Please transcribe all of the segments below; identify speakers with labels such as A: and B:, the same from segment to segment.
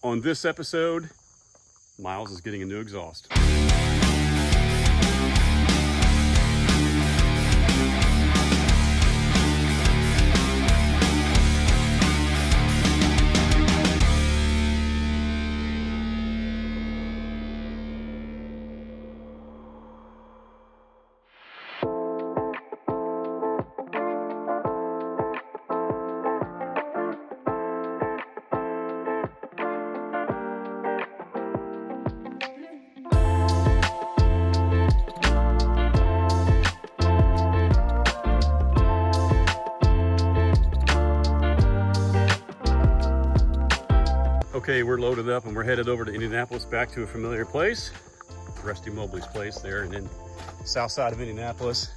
A: On this episode, Miles is getting a new exhaust. Okay, we're loaded up and we're headed over to Indianapolis, back to a familiar place, Rusty Mobley's place there and then south side of Indianapolis.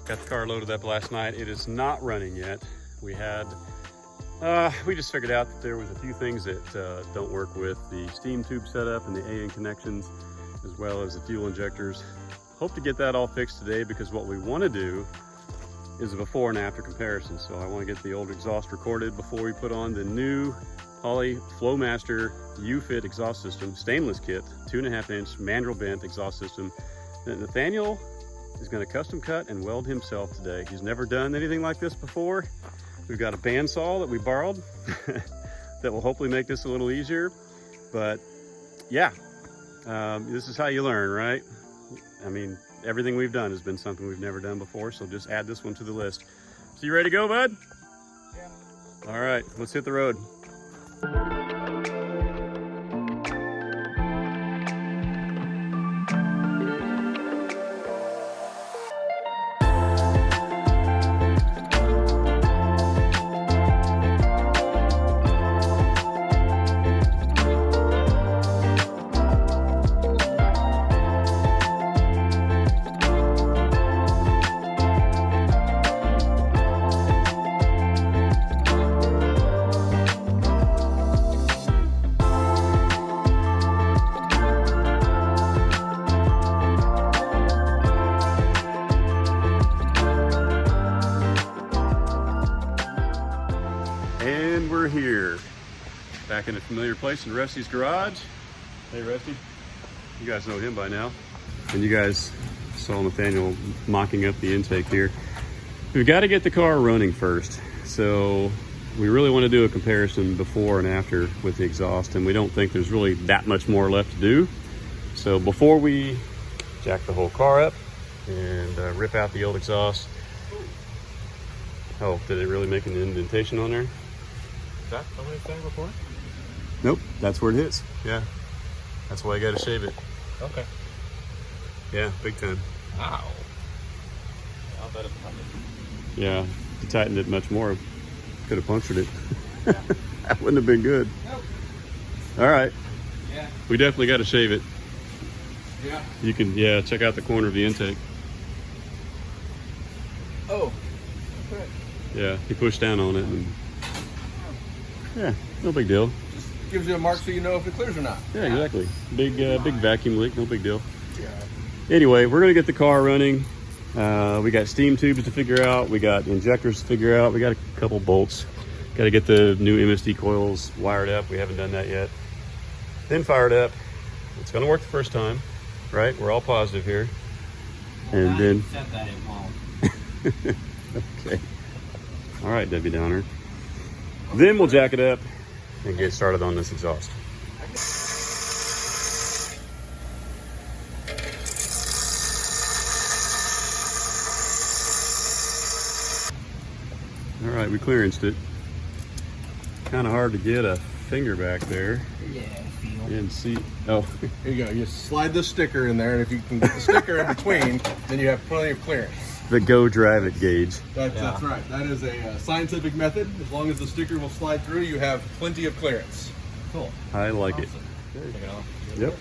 A: Got the car loaded up last night. It is not running yet. We just figured out that there was a few things that don't work with the steam tube setup and the AN connections, as well as the fuel injectors. Hope to get that all fixed today, because what we want to do is a before and after comparison. So I want to get the old exhaust recorded before we put on the new Holley Flowmaster U-fit exhaust system, stainless kit, 2.5-inch mandrel bent exhaust system that Nathaniel is going to custom cut and weld himself today. He's never done anything like this before. We've got a bandsaw that we borrowed that will hopefully make this a little easier. But yeah, this is how you learn, right? I mean, everything we've done has been something we've never done before, so just add this one to the list. So you ready to go, bud?
B: Yeah.
A: All right, let's hit the road. And we're here, back in a familiar place in Rusty's garage. Hey Rusty, you guys know him by now. And you guys saw Nathaniel mocking up the intake here. We've got to get the car running first. So we really want to do a comparison before and after with the exhaust, and we don't think there's really that much more left to do. So before we jack the whole car up and rip out the old exhaust. Oh, did it really make an indentation on there?
B: Is that the way it's done before?
A: Nope, that's where it hits. Yeah, that's why I got to shave it.
B: Okay.
A: Yeah, big time.
B: Wow. I'll bet it's coming.
A: Yeah, if you tightened it much more, could have punctured it.
B: Yeah.
A: That wouldn't have been good.
B: Nope.
A: All right.
B: Yeah.
A: We definitely got to shave it.
B: Yeah.
A: You can, check out the corner of the intake.
B: Oh. Okay.
A: Yeah, he pushed down on it. And, yeah, no big deal.
B: Just gives you a mark so you know if it clears or not.
A: Yeah, exactly. Big vacuum leak, no big deal.
B: Yeah.
A: Anyway, we're gonna get the car running. We got steam tubes to figure out. We got injectors to figure out. We got a couple bolts. Got to get the new MSD coils wired up. We haven't done that yet. Then fired up. It's gonna work the first time, right? We're all positive here.
C: Well,
A: and then
C: said that it won't.
A: okay. All right, Debbie Downer. Then we'll jack it up and get started on this exhaust. All right, we clearanced it. Kind of hard to get a finger back there.
C: Yeah, feel.
A: And see, oh.
B: Here you go. You slide the sticker in there, and if you can get the sticker in between, then you have plenty of clearance.
A: The go drive it gauge.
B: That's right. That is a scientific method. As long as the sticker will slide through, you have plenty of clearance.
C: Cool.
A: I like
C: Awesome.
A: it.
C: Take it off.
A: Yep.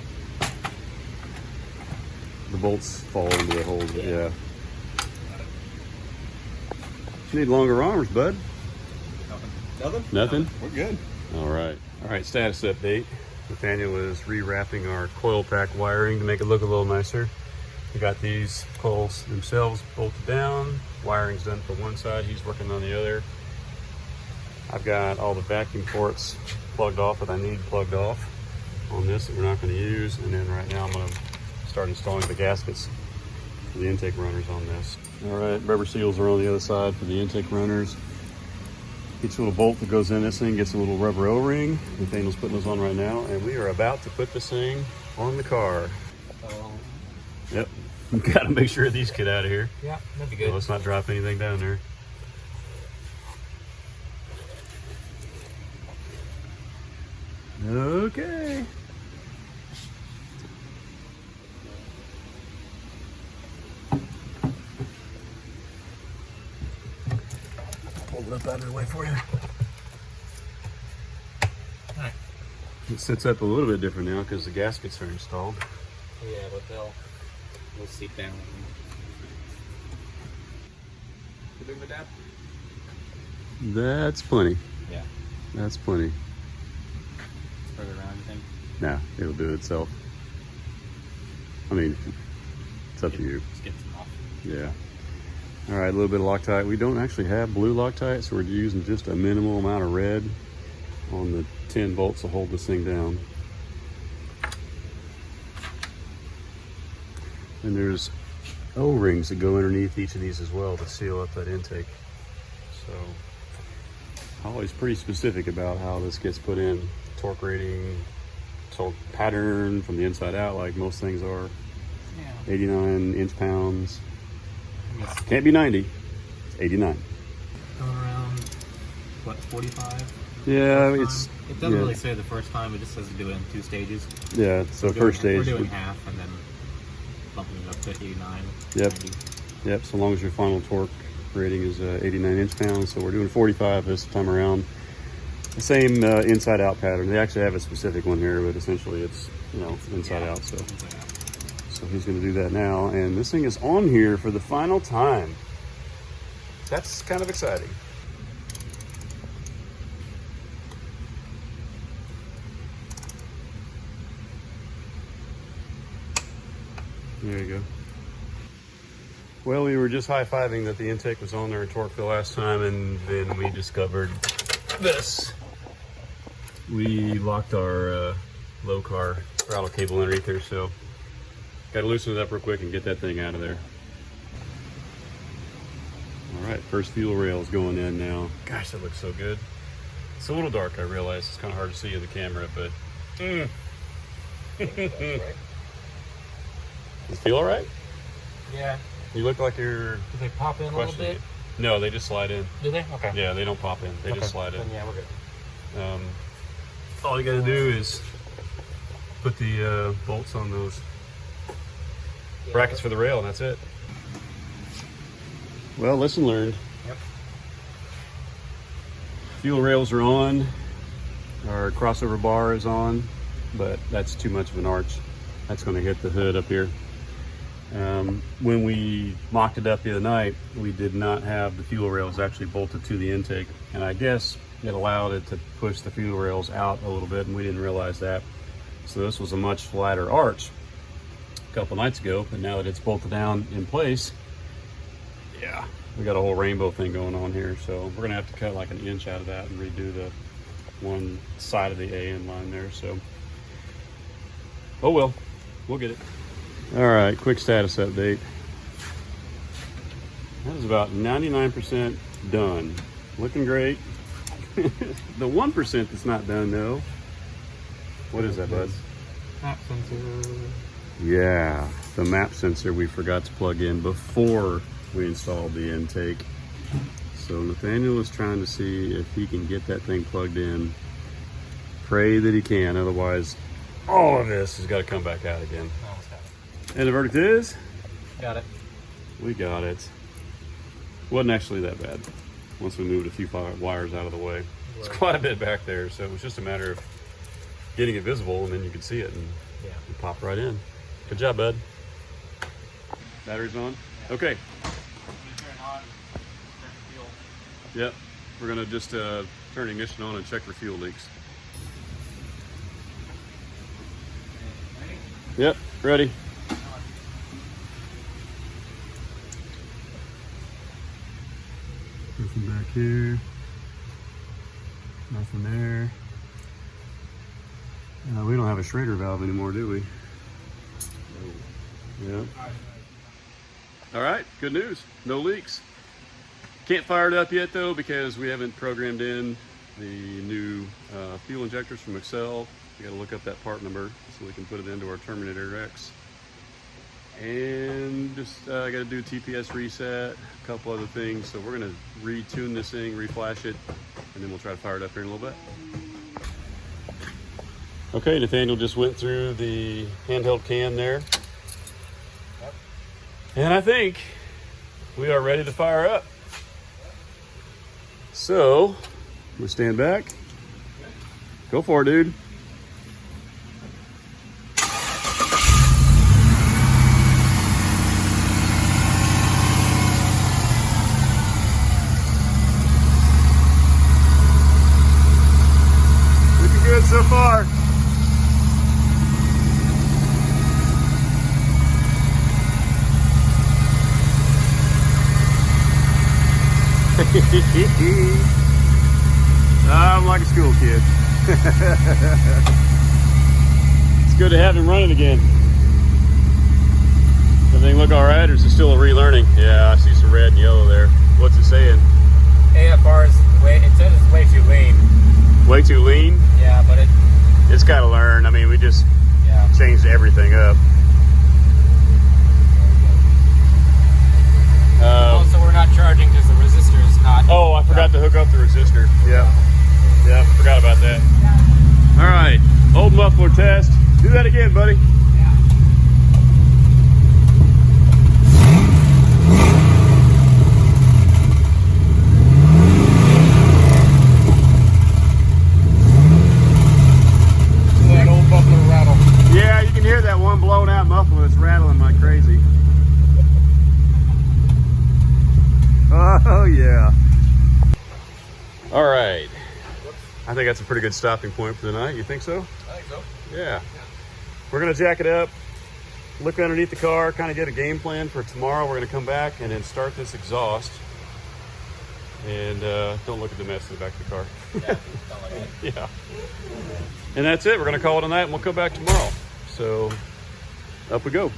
A: The bolts fall into the holes, but yeah. You need longer arms, bud.
B: Nothing?
A: Nothing?
B: We're good.
A: All right, status update. Nathaniel is rewrapping our coil pack wiring to make it look a little nicer. We got these coils themselves bolted down. Wiring's done for one side, he's working on the other. I've got all the vacuum ports plugged off that I need plugged off on this that we're not going to use. And then right now I'm going to start installing the gaskets for the intake runners on this. All right, rubber seals are on the other side for the intake runners. Each little bolt that goes in this thing gets a little rubber O-ring. Nathaniel's putting those on right now, and we are about to put this thing on the car. Yep, we've got to make sure these get out of here.
C: Yeah, that'd be good.
A: So let's not drop anything down there. Okay. Hold it up out of the way for you.
C: Alright.
A: It sits up a little bit different now because the gaskets are installed.
C: Yeah, but we'll seat down. You big with that?
A: That's plenty.
C: Yeah.
A: That's plenty.
C: Further around, you think?
A: Nah, it'll do it itself. I mean, it's up to you.
C: Just get some off.
A: Yeah. All right, a little bit of Loctite. We don't actually have blue Loctite, so we're using just a minimal amount of red on the 10 bolts to hold this thing down. And there's O-rings that go underneath each of these as well to seal up that intake. So Holley's pretty specific about how this gets put in. Torque rating, torque pattern from the inside out, like most things are.
C: Yeah.
A: 89 inch-pounds. Can't be 90. It's 89.
C: Going around, what, 45?
A: Yeah,
C: First
A: it's...
C: time? It doesn't
A: yeah.
C: really say the first time, it just says to do it in 2 stages.
A: Yeah, so
C: We're
A: first
C: doing,
A: stage.
C: We're doing half and then bumping it up to 89.
A: Yep.
C: 90.
A: Yep, so long as your final torque rating is 89 inch-pounds. So we're doing 45 this time around. The same inside-out pattern. They actually have a specific one here, but essentially it's, you know, inside out. So he's going to do that now. And this thing is on here for the final time. That's kind of exciting. There you go. Well, we were just high-fiving that the intake was on there in torque fill last time, and then we discovered this. We locked our low car throttle cable underneath there, so got to loosen it up real quick and get that thing out of there. All right, first fuel rail is going in now. Gosh, that looks so good. It's a little dark, I realize. It's kind of hard to see in the camera, but does it feel all right?
C: Yeah.
A: You look like you're
C: Do they pop in a little
A: questioning
C: bit?
A: it. No, they just slide in.
C: Do they? Okay.
A: Yeah, they don't pop in. They just slide in.
C: Then yeah, we're good.
A: All you gotta do is put the bolts on those brackets for the rail, and that's it. Well, lesson learned.
C: Yep.
A: Fuel rails are on. Our crossover bar is on, but that's too much of an arch. That's going to hit the hood up here. When we mocked it up the other night, we did not have the fuel rails actually bolted to the intake, and I guess it allowed it to push the fuel rails out a little bit, and we didn't realize that. So this was a much flatter arch a couple nights ago, but now that it's bolted down in place, yeah, we got a whole rainbow thing going on here. So we're gonna have to cut like an inch out of that and redo the one side of the AN line there. So, oh well, we'll get it. All right, quick status update. That is about 99% done. Looking great. The 1% that's not done though. What is that, bud?
C: Map sensor.
A: Yeah, the map sensor we forgot to plug in before we installed the intake. So Nathaniel is trying to see if he can get that thing plugged in. Pray that he can, otherwise all of this has got to come back out again.
C: Almost got it.
A: And the verdict is?
C: Got it.
A: We got it. Wasn't actually that bad once we moved a few wires out of the way. It's quite a bit back there, so it was just a matter of getting it visible, and then you could see it, and
C: Yeah.
A: it popped right in. Good job, bud. Battery's on? Okay. Yep. We're gonna just turn ignition on and check for fuel leaks. Yep, ready. Nothing back here. Nothing there. We don't have a Schrader valve anymore, do we? Yeah. All right, good news. No leaks. Can't fire it up yet though because we haven't programmed in the new fuel injectors from Excel. We got to look up that part number so we can put it into our Terminator X. And just I got to do TPS reset, a couple other things. So we're gonna retune this thing, reflash it, and then we'll try to fire it up here in a little bit. Okay, Nathaniel just went through the handheld cam there.
C: Yep.
A: And I think we are ready to fire up. So, we'll stand back. Go for it, dude. Looking good so far. I'm like a school kid. It's good to have him running again. Everything look all right, or is it still a relearning? Yeah, I see some red and yellow there. What's it saying?
C: AFR is it says it's way too lean.
A: Way too lean?
C: Yeah, but
A: It's got to learn. I mean, we just changed everything up.
C: Also, we're not charging because the resistor is not.
A: Oh, I forgot to hook up the resistor. Yeah, forgot about that. All right, old muffler test. Do that again, buddy.
B: That old muffler rattle.
A: Yeah, you can hear that one blown out muffler that's rattling like crazy. Oh yeah. All right. I think that's a pretty good stopping point for the night. You think so?
B: I think so.
A: Yeah. We're gonna jack it up, look underneath the car, kind of get a game plan for tomorrow. We're gonna come back and then start this exhaust. And don't look at the mess in the back of the car. Yeah. And that's it. We're gonna call it a night and we'll come back tomorrow. So up we go.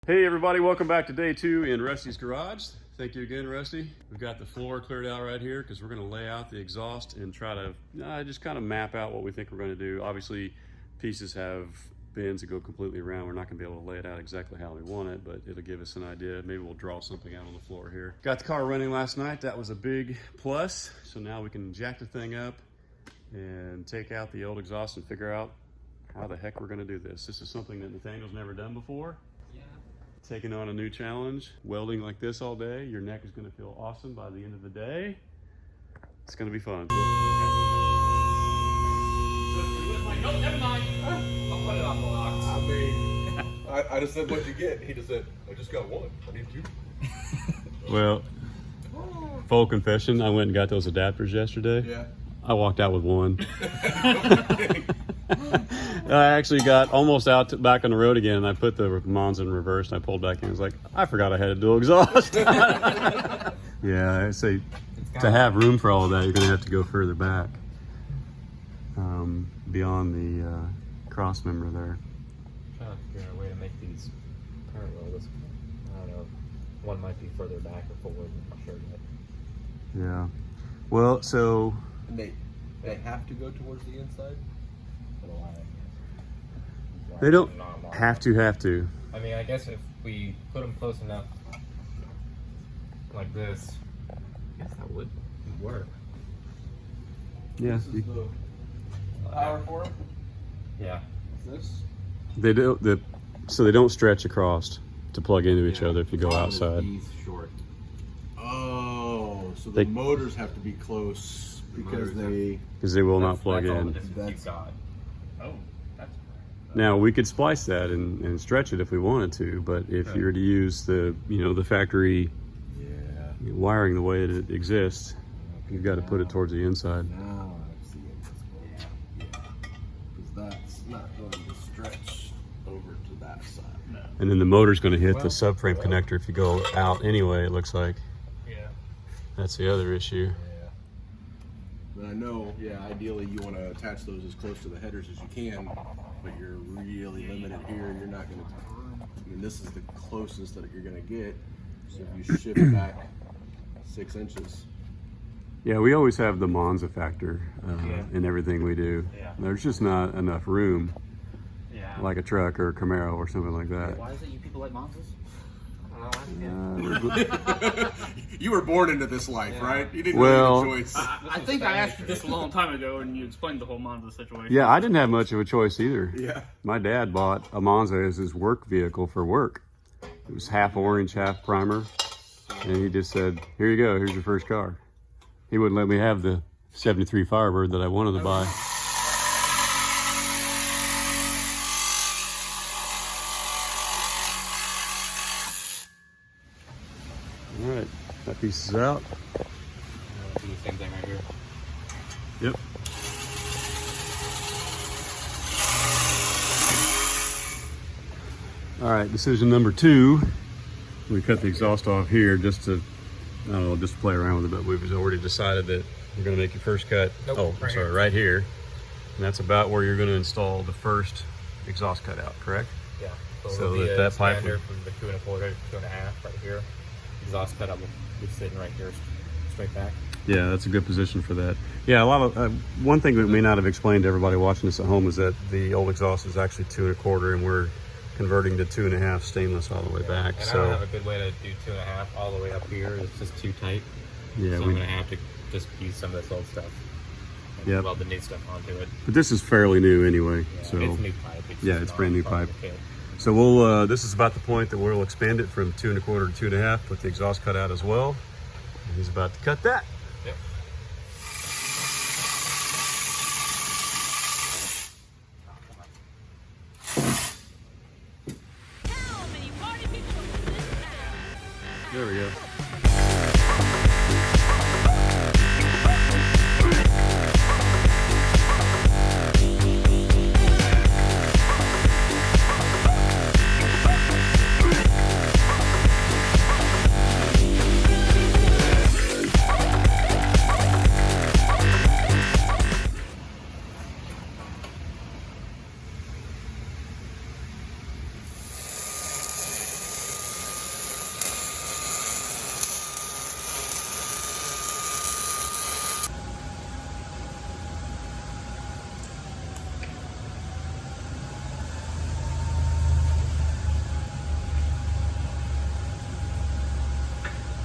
A: Hey everybody, welcome back to day 2 in Rusty's garage. Thank you again, Rusty. We've got the floor cleared out right here because we're gonna lay out the exhaust and try to just kind of map out what we think we're gonna do. Obviously, pieces have bends that go completely around. We're not gonna be able to lay it out exactly how we want it, but it'll give us an idea. Maybe we'll draw something out on the floor here. Got the car running last night. That was a big plus. So now we can jack the thing up and take out the old exhaust and figure out how the heck we're gonna do this. This is something that Nathaniel's never done before. Taking on a new challenge, welding like this all day. Your neck is gonna feel awesome by the end of the day. It's gonna be fun.
C: No, never mind. I'll put it on the box.
B: I mean, I just said, what'd you get? He just said, I just got one. I need 2.
A: Well, full confession, I went and got those adapters yesterday.
B: Yeah.
A: I walked out with one. I actually got almost out back on the road again, and I put the Monza in reverse, and I pulled back in. I was like, I forgot I had a dual exhaust. Yeah, I say to have room for all of that, you're going to have to go further back, beyond the cross member there.
C: I'm trying to figure out a way to make these parallel. I don't know. One might be further back or forward. I'm not sure yet.
A: Yeah. Well, so
B: They have to go towards the inside?
A: they don't have to.
C: I mean, I guess if we put them close enough, like this, I guess that would work.
A: Yeah.
B: This is the power for them?
C: Yeah.
B: This?
A: They do so they don't stretch across to plug into each other if you go outside.
C: These short.
B: Oh, so the
A: They-
B: motors have to be close because they...
A: Because they will not plug
C: That's all the
A: in.
C: distance you've got. Oh, that's
A: Now we could splice that and stretch it if we wanted to, but if you were to use the the factory wiring the way that it exists, you've got to put it towards the inside.
B: Now I see it this way. Yeah. Because that's not going to stretch over to that side. No.
A: And then the motor's going to hit the subframe connector if you go out anyway, it looks like.
C: yeah.
A: That's the other issue.
B: And I know, yeah, ideally you want to attach those as close to the headers as you can, but you're really limited here. You're not going to, I mean, this is the closest that you're going to get. So if you shift back 6 inches.
A: Yeah, we always have the Monza factor
C: Yeah.
A: in everything we do.
C: Yeah.
A: There's just not enough room,
C: Yeah.
A: like a truck or a Camaro or something like that.
D: Why is it you people like Monzas?
B: You were born into this life, right? You didn't
A: Well,
B: really have a choice.
D: I think I asked you this a long time ago, and you explained the whole Monza situation.
A: Yeah, I didn't have much of a choice either.
B: Yeah.
A: My dad bought a Monza as his work vehicle for work. It was half orange, half primer. And he just said, here you go, here's your first car. He wouldn't let me have the 73 Firebird that I wanted to buy. All right, that piece is out.
C: Do the same thing right here.
A: Yep. All right, decision number 2. We cut the exhaust off here just to, I don't know, just to play around with it, but we've already decided that you're gonna make your first cut.
C: Nope,
A: oh,
C: right
A: sorry,
C: here.
A: right here. And that's about where you're gonna install the first exhaust cutout, correct?
C: Yeah.
A: So
C: it'll be
A: that pipe
C: expander
A: would-
C: from the 2 1/4 to 2.5 right here. Exhaust cutout will be sitting right here, straight back.
A: Yeah, that's a good position for that. Yeah, a lot of, one thing that we may not have explained to everybody watching this at home is that the old exhaust is actually 2 1/4 and we're converting to 2.5 stainless all the way back.
C: And
A: So
C: I don't have a good way to do 2.5 all the way up here. It's just too tight.
A: yeah,
C: So I'm gonna have to just use some of this old stuff. And
A: Yep.
C: weld the new stuff onto it.
A: but this is fairly new anyway.
C: Yeah,
A: So
C: it's new pipe.
A: yeah,
C: just
A: it's
C: not
A: brand new
C: part of
A: pipe.
C: the kit.
A: So we'll, this is about the point that we'll expand it from 2 1/4 to 2.5, put the exhaust cut out as well. And he's about to cut that.
C: Yep.
A: There we go.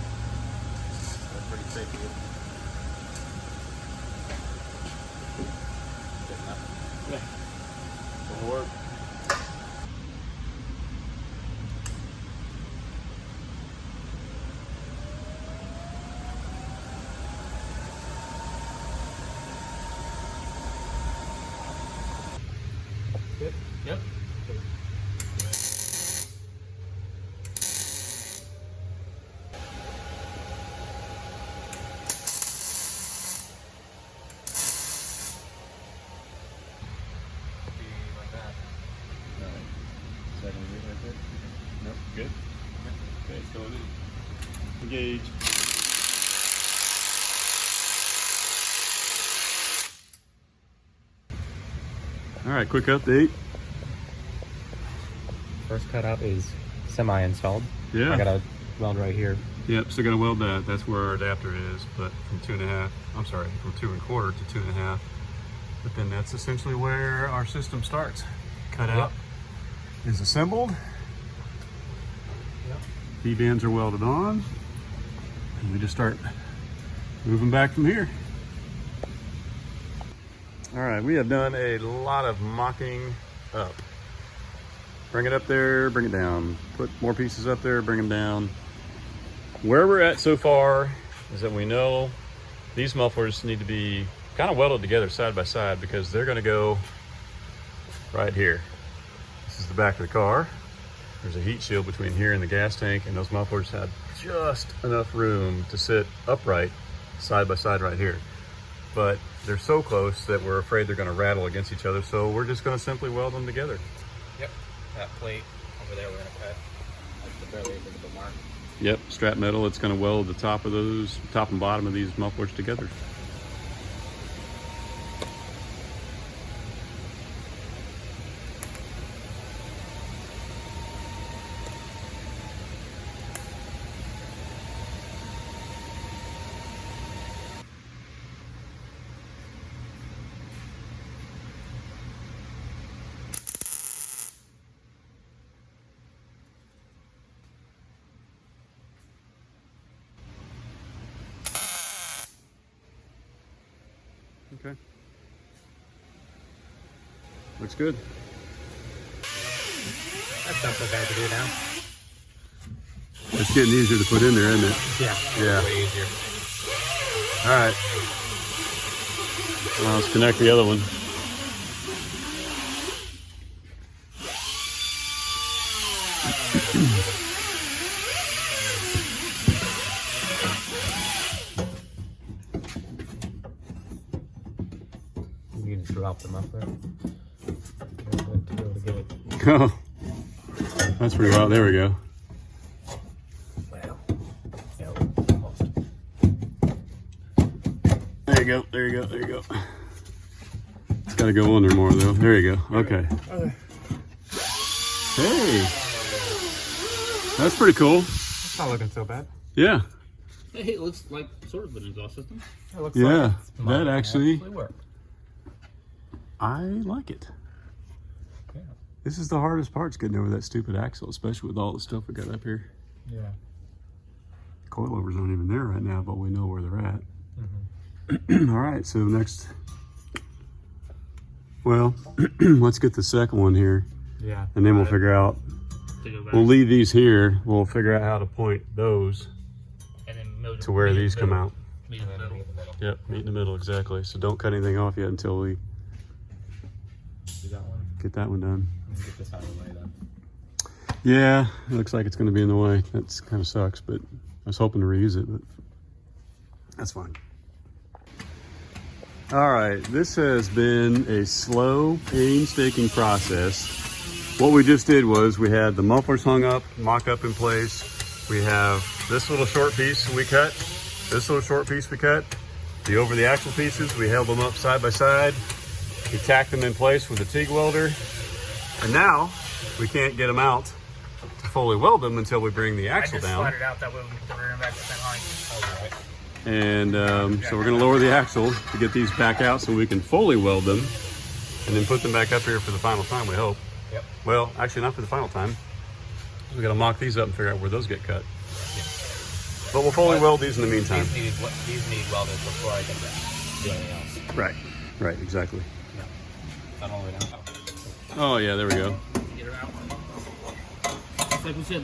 C: That's pretty safe. Good enough.
A: Yeah. That'll work.
C: Good. Yep. Like that.
A: Second right there. Nope, good. Okay, it's going in. Engage. All right, quick update.
C: First cutout is semi-installed.
A: Yeah.
C: I got a weld right here.
A: Yep, still gonna weld that. That's where our adapter is, but from 2.5, I'm sorry, from 2 1/4 to 2.5. But then that's essentially where our system starts. Cutout is assembled.
C: Yep.
A: V-bands are welded on. And we just start moving back from here. All right, we have done a lot of mocking up. Bring it up there, bring it down. Put more pieces up there, bring them down. Where we're at so far is that we know these mufflers need to be kind of welded together side by side because they're gonna go right here. This is the back of the car. There's a heat shield between here and the gas tank, and those mufflers have just enough room to sit upright side by side right here. But they're so close that we're afraid they're gonna rattle against each other, so we're just gonna simply weld them together.
C: Yep. That plate over there we're gonna cut. That's the barely visible mark.
A: Yep, strap metal, it's gonna weld the top of those, top and bottom of these mufflers together. Looks good.
C: That's not so bad to do now.
A: It's getting easier to put in there, isn't it?
C: Yeah.
A: Yeah.
C: Way easier.
A: All right. Now let's connect the other one.
C: You can just drop the muffler. To be able to get it.
A: Oh, that's pretty wild. There we go.
C: Well, yeah, almost.
A: There you go. There you go. There you go. It's got to go under more though. There you go. Okay. Hey, that's pretty cool.
C: It's not looking so bad.
A: Yeah.
D: Hey, it looks like sort of an exhaust system.
C: It looks
A: Yeah,
C: like it's
A: that actually-
C: work.
A: I like it.
C: Yeah.
A: This is the hardest part, is getting over that stupid axle, especially with all the stuff we got up here.
C: Yeah.
A: Coilovers aren't even there right now, but we know where they're at.
C: Mm-hmm.
A: All right, so next, well, let's get the second one here,
C: Yeah.
A: and then we'll figure out,
D: To go back.
A: we'll leave these here, we'll figure out how to point those
D: And then move
A: to where
D: meet
A: these
D: in the
A: come
D: middle.
A: out.
D: Meet in the middle.
A: Yep, meet in the middle, exactly. So don't cut anything off yet until we
C: Do that one.
A: get that one done.
C: And get this out of the way then.
A: Yeah, it looks like it's gonna be in the way. That's kind of sucks, but I was hoping to reuse it, but that's fine. All right, this has been a slow, painstaking process. What we just did was we had the mufflers hung up, mock up in place. We have this little short piece we cut, this little short piece we cut. The over the axle pieces, we held them up side by side. We tacked them in place with a TIG welder. And now we can't get them out to fully weld them until we bring the axle down.
D: Slide it out that way we can get the rear and back the same height.
A: And so we're gonna lower the axle to get these back out so we can fully weld them and then put them back up here for the final time, we hope.
C: Yep.
A: Well, actually not for the final time. We gotta mock these up and figure out where those get cut. But we'll fully weld these in the meantime.
C: These need welded before I can do anything else.
A: Right, exactly.
C: Not all the way down.
A: Oh yeah, there we go.
D: Get her out. It's like we said,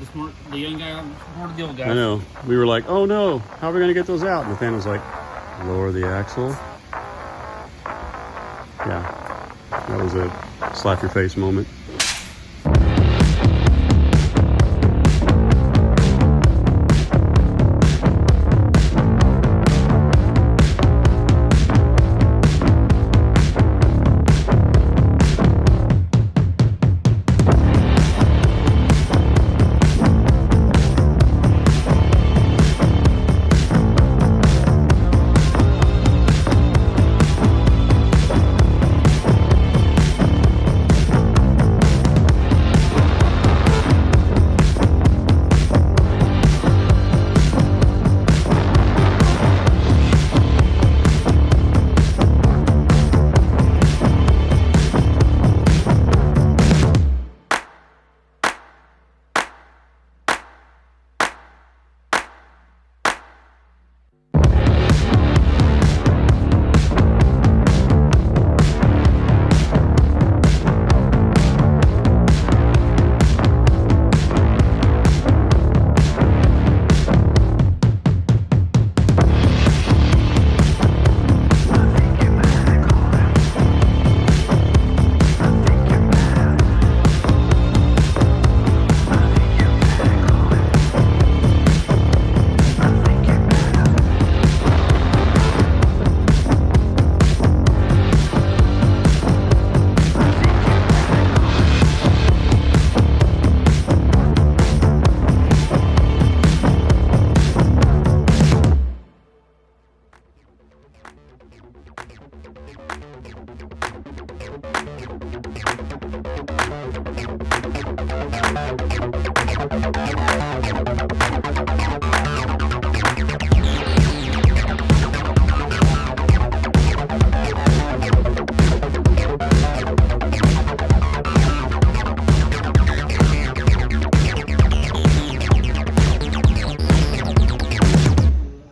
D: the young guy supported the old guy.
A: I know. We were like, oh no, how are we gonna get those out? And Nathaniel was like, lower the axle. Yeah, that was a slap your face moment.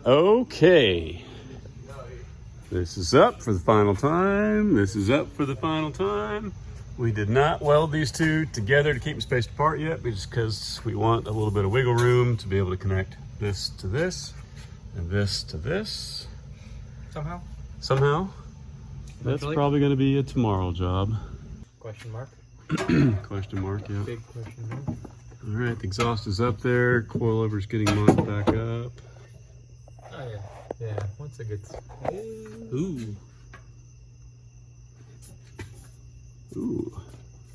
A: Okay. This is up for the final time. This is up for the final time. We did not weld these two together to keep them spaced apart yet, just because we want a little bit of wiggle room to be able to connect this to this and this to this. Somehow. That's probably going to be a tomorrow job.
C: Question mark?
A: Question mark, yeah.
C: Big question mark.
A: All right, the exhaust is up there. Coilover's getting mounted back up.
C: Oh yeah. Yeah, once it gets...
A: Ooh. Ooh.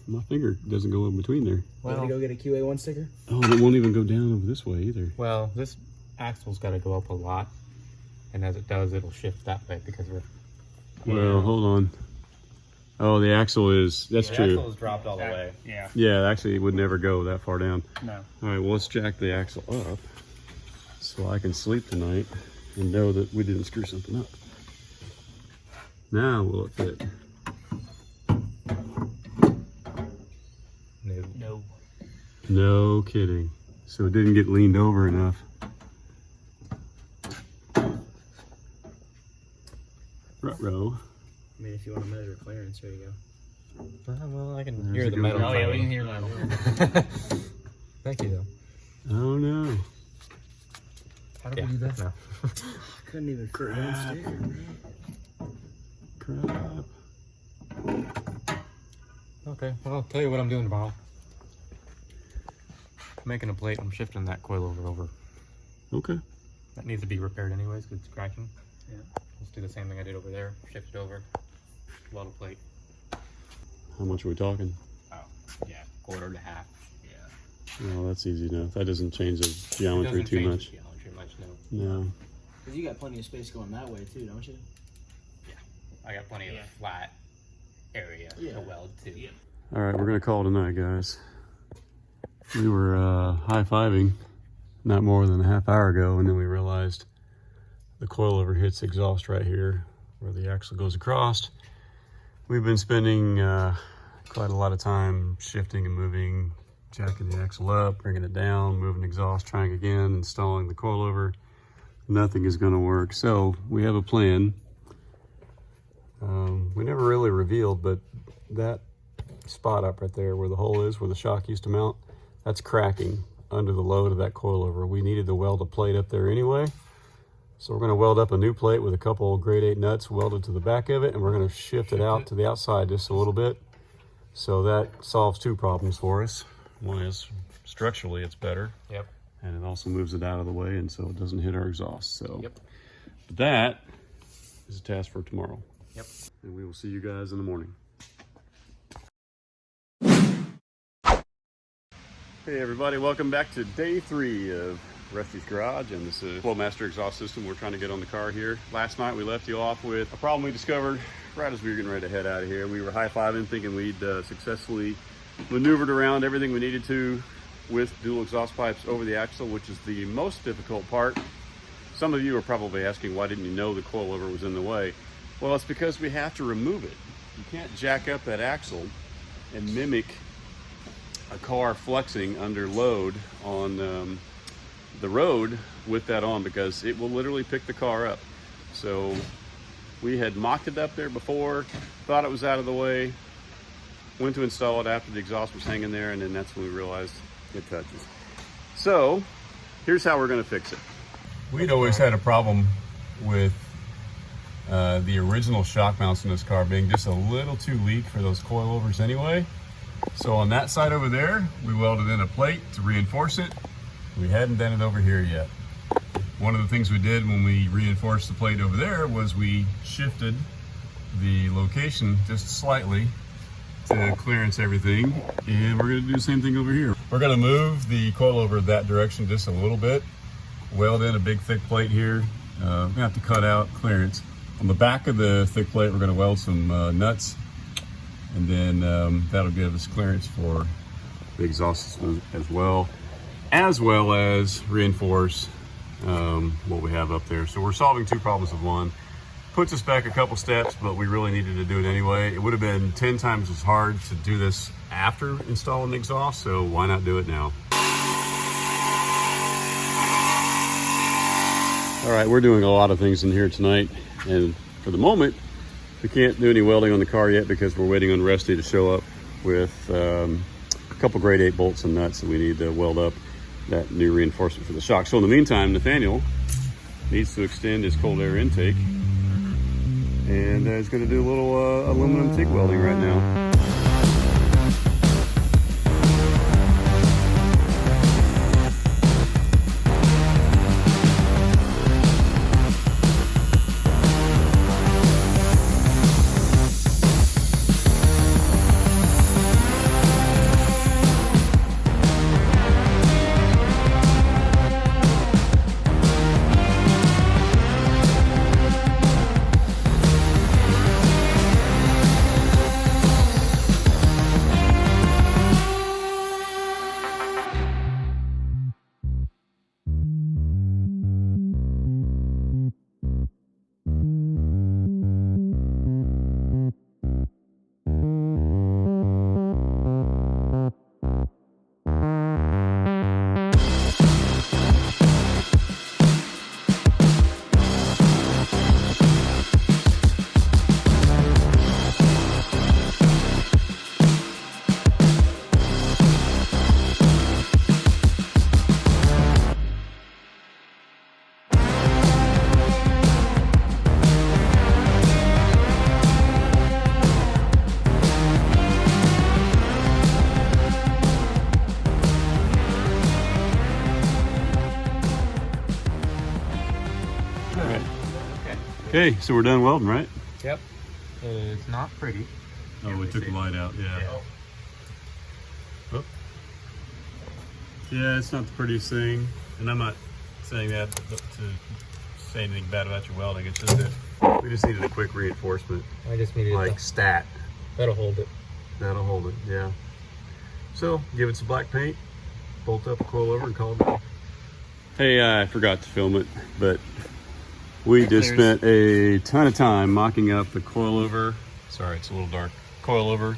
A: My finger doesn't go in between there.
D: Want to go get a QA1 sticker?
A: Oh, it won't even go down over this way either.
C: Well, this axle's got to go up a lot, and as it does, it'll shift that way because we're...
A: Well, hold on. Oh, the axle is, that's
C: The
A: true.
C: axle is dropped all the way.
D: Yeah.
A: Yeah, actually it would never go that far down.
D: No.
A: All right, well, let's jack the axle up so I can sleep tonight and know that we didn't screw something up. Now will it fit?
C: No.
A: No kidding. So it didn't get leaned over enough. Ruh-roh.
D: I mean, if you want to measure clearance, here you go.
C: Well, I can
A: There's
C: hear
A: a
C: the
A: good
C: metal.
A: one.
D: Oh, yeah, we
C: fighting.
D: can hear that.
C: Thank you, though.
A: Oh no.
C: How do we do that? No.
D: Couldn't even fit one sticker, man.
A: Crap.
C: Okay, well, I'll tell you what I'm doing tomorrow. I'm making a plate. I'm shifting that coilover over.
A: Okay.
C: That needs to be repaired anyways because it's cracking.
D: Yeah.
C: Let's do the same thing I did over there. Shift it over. Weld a plate.
A: How much are we talking?
C: Oh, yeah, quarter to half. Yeah.
A: Oh, that's easy enough. That doesn't change the geometry too much.
C: Geometry much, no.
A: No.
D: Because you got plenty of space going that way, too, don't you?
C: Yeah. I got plenty of flat area to weld to. Yeah.
A: All right, we're gonna call it a night, guys. We were high-fiving not more than a half hour ago, and then we realized the coilover hits exhaust right here where the axle goes across. We've been spending quite a lot of time shifting and moving, jacking the axle up, bringing it down, moving exhaust, trying again, installing the coilover. Nothing is going to work. So we have a plan. We never really revealed, but that spot up right there where the hole is, where the shock used to mount, that's cracking under the load of that coilover. We needed to weld a plate up there anyway. So we're going to weld up a new plate with a couple grade 8 nuts welded to the back of it, and we're going to shift it out to the outside just a little bit. So that solves two problems for us. One is structurally it's better.
C: Yep.
A: And it also moves it out of the way, and so it doesn't hit our exhaust. So
C: Yep.
A: that is a task for tomorrow.
C: Yep.
A: And we will see you guys in the morning. Hey everybody, welcome back to day 3 of Rusty's Garage, and this is Flowmaster exhaust system we're trying to get on the car here. Last night we left you off with a problem we discovered right as we were getting ready to head out of here. We were high-fiving thinking we'd successfully maneuvered around everything we needed to with dual exhaust pipes over the axle, which is the most difficult part. Some of you are probably asking, why didn't you know the coilover was in the way? Well, it's because we have to remove it. You can't jack up that axle and mimic a car flexing under load on the road with that on, because it will literally pick the car up. So we had mocked it up there before, thought it was out of the way, went to install it after the exhaust was hanging there, and then that's when we realized it touches. So here's how we're going to fix it. We'd always had a problem with the original shock mounts in this car being just a little too leak for those coilovers anyway. So on that side over there, we welded in a plate to reinforce it. We hadn't done it over here yet. One of the things we did when we reinforced the plate over there was we shifted the location just slightly to clearance everything, and we're going to do the same thing over here. We're going to move the coilover that direction just a little bit, weld in a big thick plate here. We're going to have to cut out clearance. On the back of the thick plate, we're going to weld some nuts, and then that'll give us clearance for the exhaust system as well as reinforce what we have up there. So we're solving two problems with one. Puts us back a couple steps, but we really needed to do it anyway. It would have been 10 times as hard to do this after installing the exhaust, so why not do it now? All right, we're doing a lot of things in here tonight, and for the moment, we can't do any welding on the car yet because we're waiting on Rusty to show up with a couple grade 8 bolts and nuts that we need to weld up that new reinforcement for the shock. So in the meantime, Nathaniel needs to extend his cold air intake, and he's going to do a little aluminum TIG welding right now. Okay, so we're done welding, right?
C: Yep. It's not pretty.
A: Oh, we took the light out, yeah. Oh. Yeah, it's not the prettiest thing, and I'm not saying that to say anything bad about your welding. It's just that we just needed a quick reinforcement,
C: I just needed
A: like stat.
C: that'll hold it.
A: That'll hold it, yeah. So, give it some black paint, bolt up, coil over, and call it done. Hey, I forgot to film it, but we just spent a ton of time mocking up the coilover. Sorry, it's a little dark. Coilover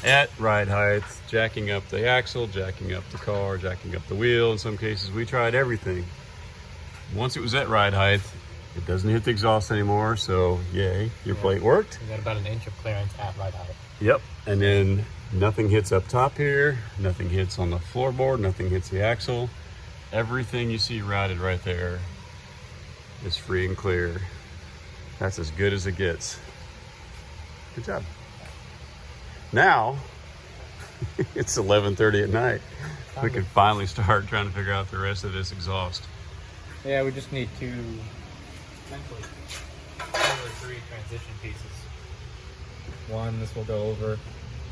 A: at ride height, jacking up the axle, jacking up the car, jacking up the wheel. In some cases, we tried everything. Once it was at ride height, it doesn't hit the exhaust anymore, so yay, your plate worked.
C: You got about an inch of clearance at ride height.
A: Yep, and then nothing hits up top here, nothing hits on the floorboard, nothing hits the axle. Everything you see routed right there is free and clear. That's as good as it gets. Good job. Now, it's 11:30 at night. We can finally start trying to figure out the rest of this exhaust.
C: Yeah, we just need essentially 2 or 3 transition pieces. One, this will go over,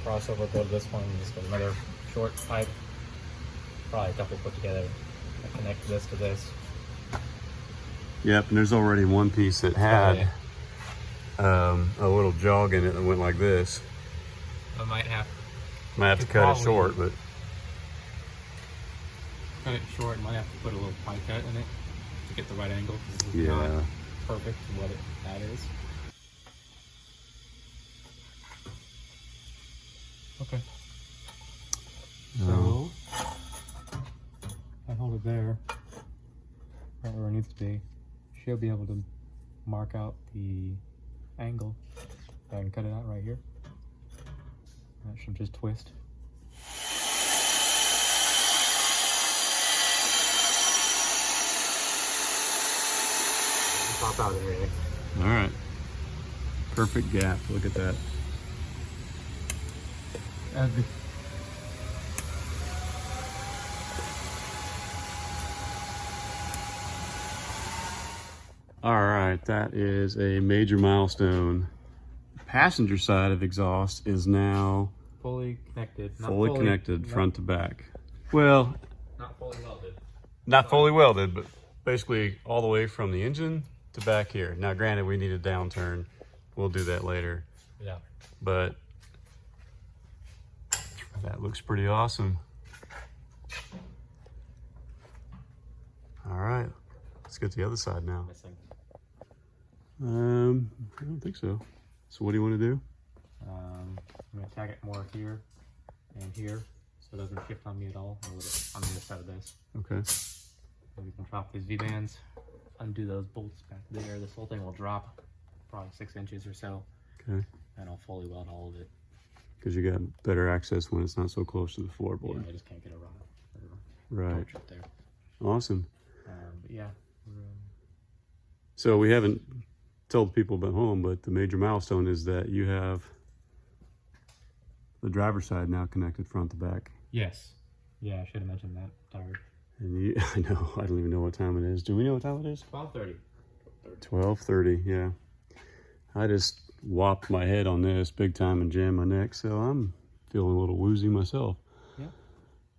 C: crossover, go to this one, this will another short pipe, probably a couple put together. I connect this to this.
A: Yep, and there's already one piece that had a little jog in it that went like this.
C: I might have
A: to cut it short, but
D: Cut it short and might have to put a little pie cut in it to get the right angle, because it's
A: yeah.
D: not perfect what that is. Okay. So I hold it there, right where it needs to be. She'll be able to mark out the angle. I can cut it out right here. That should just twist.
C: pop out in there.
A: All right. Perfect gap. Look at that. All right, that is a major milestone. The passenger side of exhaust is now
C: Fully connected.
A: fully connected front to back. Well,
C: Not fully welded.
A: not fully welded, but basically all the way from the engine to back here. Now, granted, we need a downturn. We'll do that later.
C: Yeah.
A: But that looks pretty awesome. All right, let's get to the other side now.
C: Missing.
A: I don't think so. So what do you want to do?
D: I'm gonna tag it more here and here, so it doesn't shift on me at all. I'll let it on the other side of this.
A: Okay.
D: And we can drop these V-bands, undo those bolts back there. This whole thing will drop
C: probably 6 inches or so.
A: Okay.
C: And I'll fully weld all of it.
A: Because you got better access when it's not so close to the
C: Yeah,
A: floorboard.
C: I just can't get a rod
A: Right.
C: torch up there.
A: Awesome.
C: But yeah.
A: So we haven't told people about home, but the major milestone is that you have the driver's side now connected front to back.
C: Yes. Yeah, I should have mentioned that. Tired.
A: And you, I know, I don't even know what time it is. Do we know what time it is?
C: 12:30.
A: 12:30, yeah. I just whopped my head on this big time and jammed my neck, so I'm feeling a little woozy myself.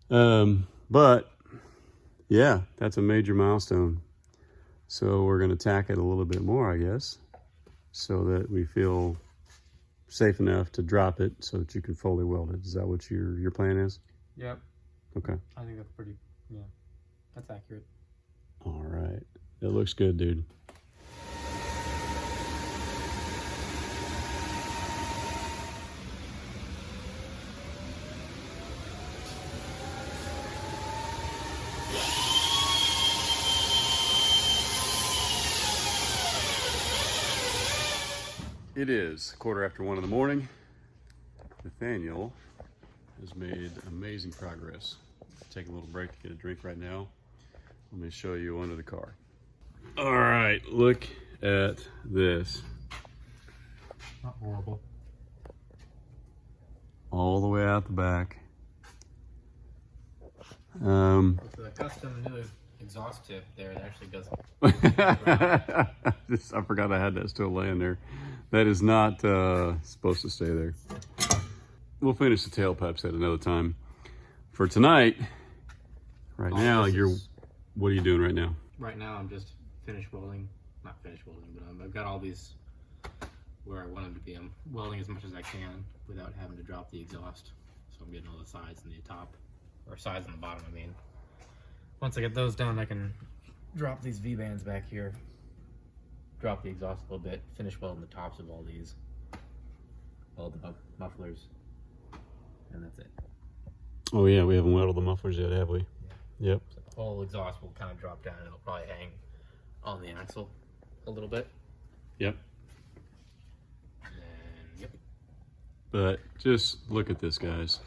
C: Yeah.
A: But yeah, that's a major milestone. So we're going to tack it a little bit more, I guess, so that we feel safe enough to drop it so that you can fully weld it. Is that what your plan is?
C: Yep.
A: Okay.
C: I think that's pretty, yeah, that's accurate.
A: All right. It looks good, dude. It is 1:15 in the morning. Nathaniel has made amazing progress. Taking a little break to get a drink right now. Let me show you under the car. All right, look at this.
C: Not horrible.
A: All the way out the back.
C: With the custom new exhaust tip there, it actually does.
A: I forgot I had that still laying there. That is not supposed to stay there. We'll finish the tailpipes at another time. For tonight, right now, what are you doing right now?
C: Right now, I'm just finished welding. Not finished welding, but I've got all these where I want them to be. I'm welding as much as I can without having to drop the exhaust. So I'm getting all the sides and the top, or sides and the bottom, I mean. Once I get those done, I can drop these V-bands back here, drop the exhaust a little bit, finish welding the tops of all these, weld the mufflers, and that's it.
A: Oh yeah, we haven't welded the mufflers yet, have we?
C: Yeah.
A: Yep.
C: So the whole exhaust will kind of drop down and it'll probably hang on the axle a little bit.
A: Yep.
C: And then, yep.
A: But just look at this, guys.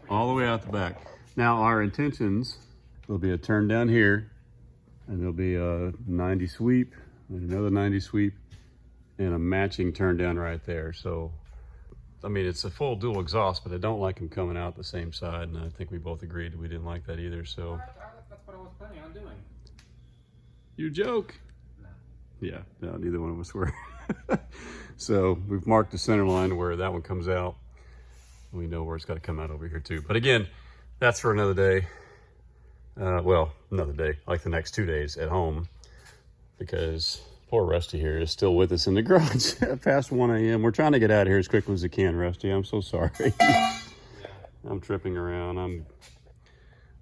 A: All the way out the back. Now our intentions, there'll be a turn down here, and there'll be a 90 sweep, and another 90 sweep, and a matching turn down right there. So, I mean, it's a full dual exhaust, but I don't like them coming out the same side, and I think we both agreed we didn't like that either, so.
C: That's what I was planning on doing.
A: You joke.
C: No.
A: Yeah, no, neither one of us were. So we've marked the center line where that one comes out. We know where it's got to come out over here too. But again, that's for another day. Well, another day, like the next 2 days at home, because poor Rusty here is still with us in the garage past 1 a.m. We're trying to get out of here as quickly as we can, Rusty. I'm so sorry. I'm tripping around.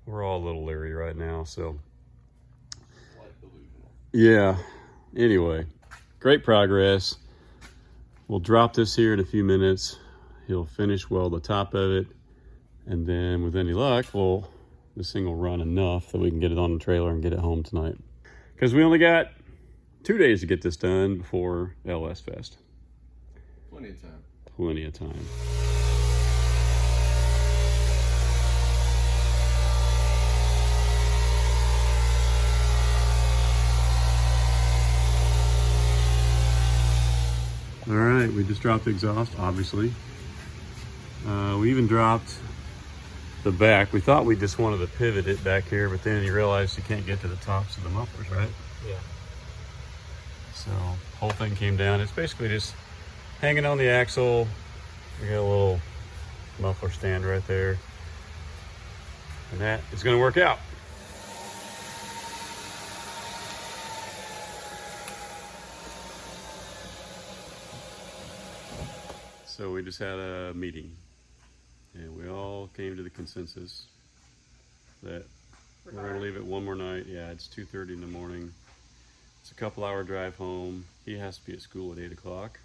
A: We're all a little leery right now, so. Yeah, anyway, great progress. We'll drop this here in a few minutes. He'll finish weld the top of it, and then with any luck, this thing will run enough that we can get it on the trailer and get it home tonight. Because we only got 2 days to get this done before LS Fest.
B: Plenty of time.
A: Plenty of time. All right, we just dropped the exhaust, obviously. We even dropped the back. We thought we just wanted to pivot it back here, but then you realize you can't get to the tops of the mufflers, right?
C: Yeah.
A: So whole thing came down. It's basically just hanging on the axle. We got a little muffler stand right there. And that is gonna work out. So we just had a meeting, and we all came to the consensus that we're gonna leave it one more night. Yeah, it's 2:30 in the morning. It's a couple-hour drive home. He has to be at school at 8 o'clock,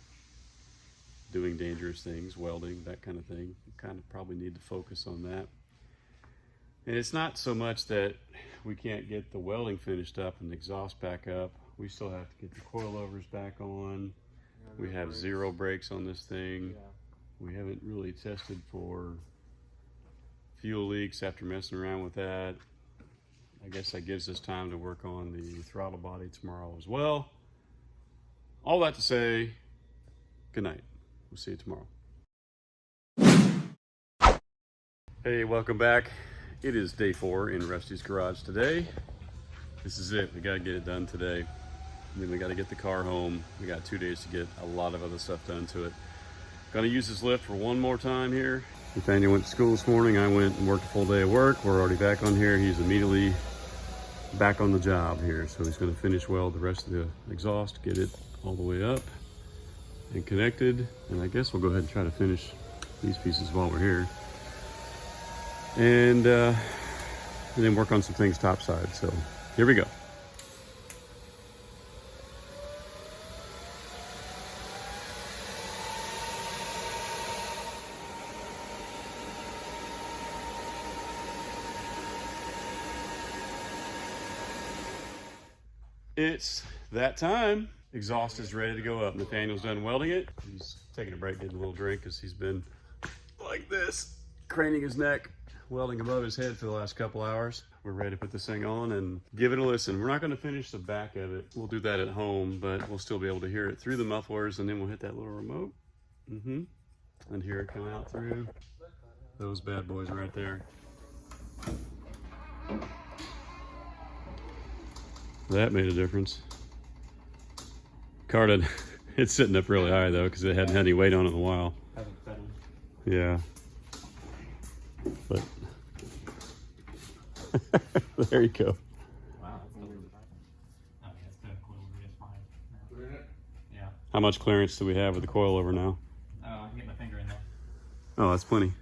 A: doing dangerous things, welding, that kind of thing. We kind of probably need to focus on that. And it's not so much that we can't get the welding finished up and the exhaust back up We still have to get the coilovers back on. We have 0 brakes on this thing. We haven't really tested for fuel leaks after messing around with that. I guess that gives us time to work on the throttle body tomorrow as well. All that to say, good night. We'll see you tomorrow. Hey, welcome back. It is day 4 in Rusty's garage today. This is it. We got to get it done today. And then we got to get the car home. We got 2 days to get a lot of other stuff done to it. Gonna use this lift for one more time here. Nathaniel went to school this morning. I went and worked a full day of work. We're already back on here. He's immediately back on the job here. So he's gonna finish weld the rest of the exhaust, get it all the way up and connected. And I guess we'll go ahead and try to finish these pieces while we're here. And then work on some things topside. So here we go. It's that time. Exhaust is ready to go up. Nathaniel's done welding it. He's taking a break, getting a little drink because he's been like this, craning his neck, welding above his head for the last couple hours. We're ready to put this thing on and give it a listen. We're not going to finish the back of it. We'll do that at home, but we'll still be able to hear it through the mufflers, and then we'll hit that little remote. And hear it come out through those bad boys right there. That made a difference. Car did, it's sitting up really high though, because it hadn't had any weight on it in a while. Yeah. But there you go.
C: Wow, that's still really fine. I mean, it's good. Coilover is fine. Yeah.
A: How much clearance do we have with the coilover now?
C: I can get my finger in there.
A: Oh, that's plenty.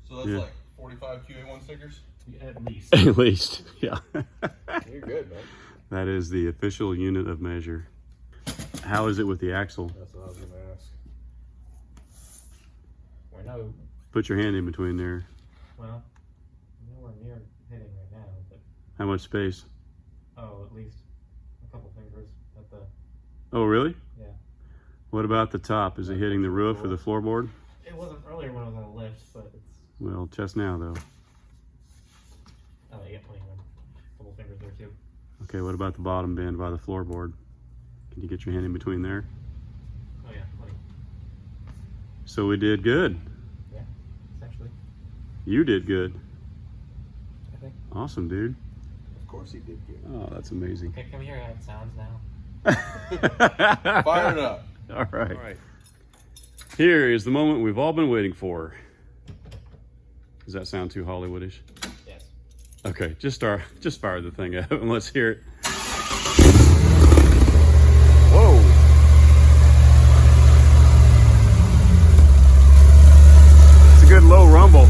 B: So that's like 45 QA1 stickers?
C: At least.
A: At least, yeah.
B: You're good, man.
A: That is the official unit of measure. How is it with the axle?
B: That's what I was going to ask.
C: We're no,
A: Put your hand in between there.
C: well, nowhere near hitting right now, but
A: How much space?
C: at least a couple fingers at the,
A: Oh, really?
C: yeah.
A: What about the top? Is it hitting the roof or the floorboard?
C: It wasn't earlier when I was on the lift, but it's,
A: Well, just now though.
C: oh, I got plenty of a couple fingers there too.
A: Okay, what about the bottom bend by the floorboard? Can you get your hand in between there?
C: Oh yeah, plenty.
A: So we did good.
C: Yeah, essentially,
A: You did good.
C: I think.
A: Awesome, dude.
B: Of course he did good.
A: Oh, that's amazing.
C: Okay, come here, how it sounds now.
B: Fire it up.
A: All right. Here is the moment we've all been waiting for. Does that sound too Hollywoodish?
C: Yes.
A: Okay, just fire the thing up and let's hear it. Whoa. It's a good low rumble.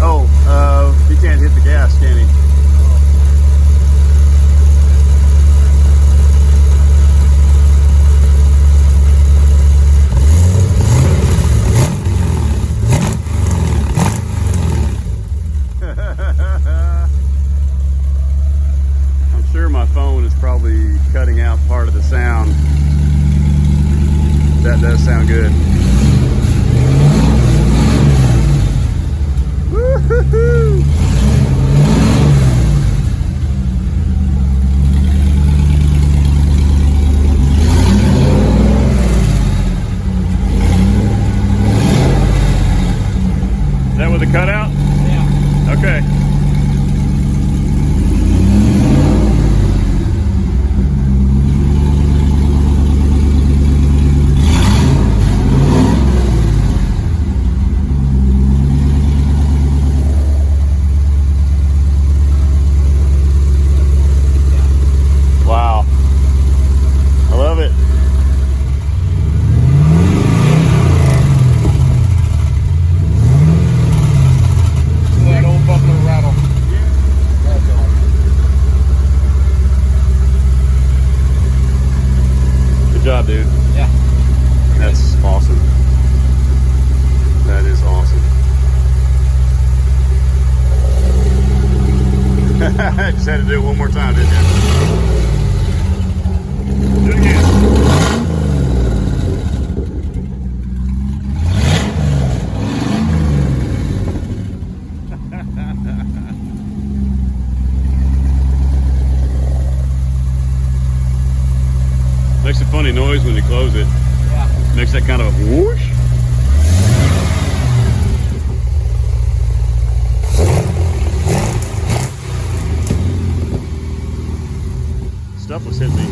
A: Oh, he can't hit the gas, can he? I'm sure my phone is probably cutting out part of the sound. That does sound good. Woo-hoo-hoo! Is that with the cutout?
C: Yeah.
A: Okay. Wow. I love it.
B: That old buffalo rattle. That's awesome.
A: Good job, dude.
C: Yeah.
A: That's awesome. That is awesome. Just had to do it one more time, didn't you? funny noise when you close it.
C: Yeah.
A: Makes that kind of a whoosh. Stuff was hitting me.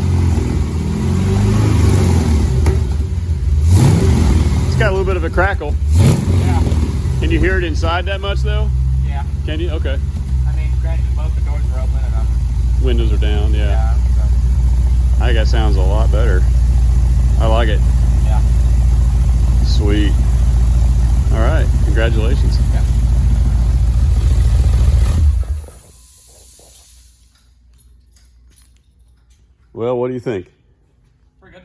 A: It's got a little bit of a crackle.
C: Yeah.
A: Can you hear it inside that much though?
C: Yeah.
A: Can you? Okay.
C: I mean, granted, both the doors are open and
A: Windows are down, yeah.
C: so,
A: I think that sounds a lot better. I like it.
C: yeah.
A: Sweet. All right, congratulations.
C: Yeah.
A: Well, what do you think?
C: Pretty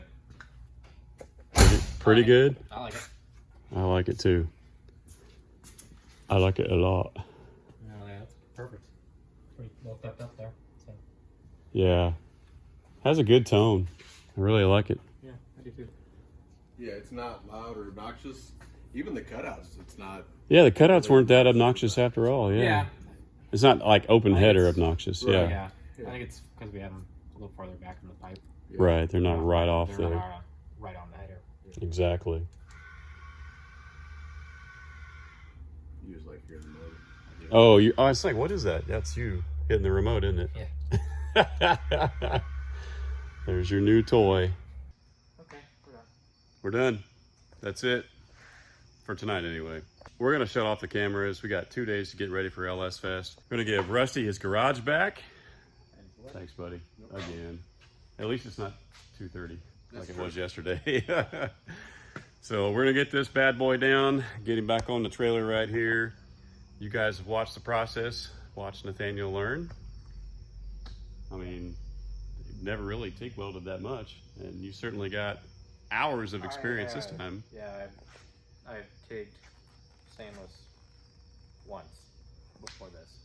C: good.
A: Pretty good?
C: I like it.
A: I like it too. I like it a lot.
C: No, yeah, that's perfect. Pretty well kept up there. So.
A: Yeah. Has a good tone. I really like it.
C: Yeah, I do too.
B: Yeah, it's not loud or obnoxious. Even the cutouts, it's not.
A: Yeah, the cutouts weren't that obnoxious after all. Yeah.
C: Yeah.
A: It's not like open
C: I think
A: header
C: it's-
A: obnoxious.
B: Right.
A: Yeah.
C: Yeah. I think it's because we have them a little farther back in the pipe.
A: Right. They're not right off
C: They're
A: there.
C: not, right on the header.
A: Exactly.
B: You just like hearing the motor.
A: Oh, I was like, what is that? That's you hitting the remote, isn't it?
C: Yeah.
A: There's your new toy.
C: Okay, we're done.
A: We're done. That's it for tonight anyway. We're going to shut off the cameras. We got 2 days to get ready for LS Fest. We're going to give Rusty his garage back. Thanks, buddy. Again. At least it's not 2:30 like it was yesterday. So we're going to get this bad boy down, get him back on the trailer right here. You guys have watched the process. Watch Nathaniel learn. I mean, you've never really TIG welded that much, and you certainly got hours of experience this time.
C: Yeah, I've TIGged stainless once before this.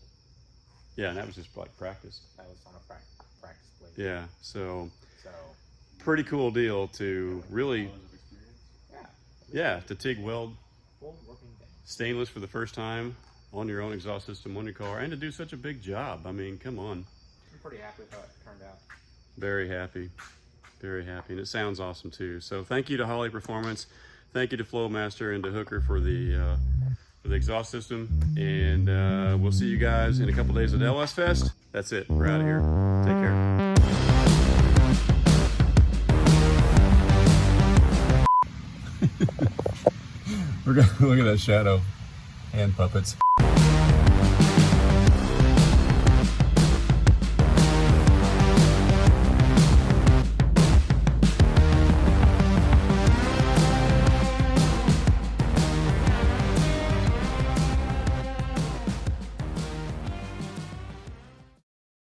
A: Yeah, and that was just like practice.
C: I was on a practice blade.
A: Yeah, so
C: So,
A: pretty cool deal to really,
C: yeah,
A: to TIG weld
C: full working day.
A: stainless for the first time on your own exhaust system on your car, and to do such a big job. I mean, come on.
C: I'm pretty happy with how it turned out.
A: Very happy. Very happy. And it sounds awesome too. So thank you to Holley Performance. Thank you to Flowmaster and to Hooker for the exhaust system. And we'll see you guys in a couple days at LS Fest. That's it. We're out of here. Take care. Look at that shadow. Hand puppets.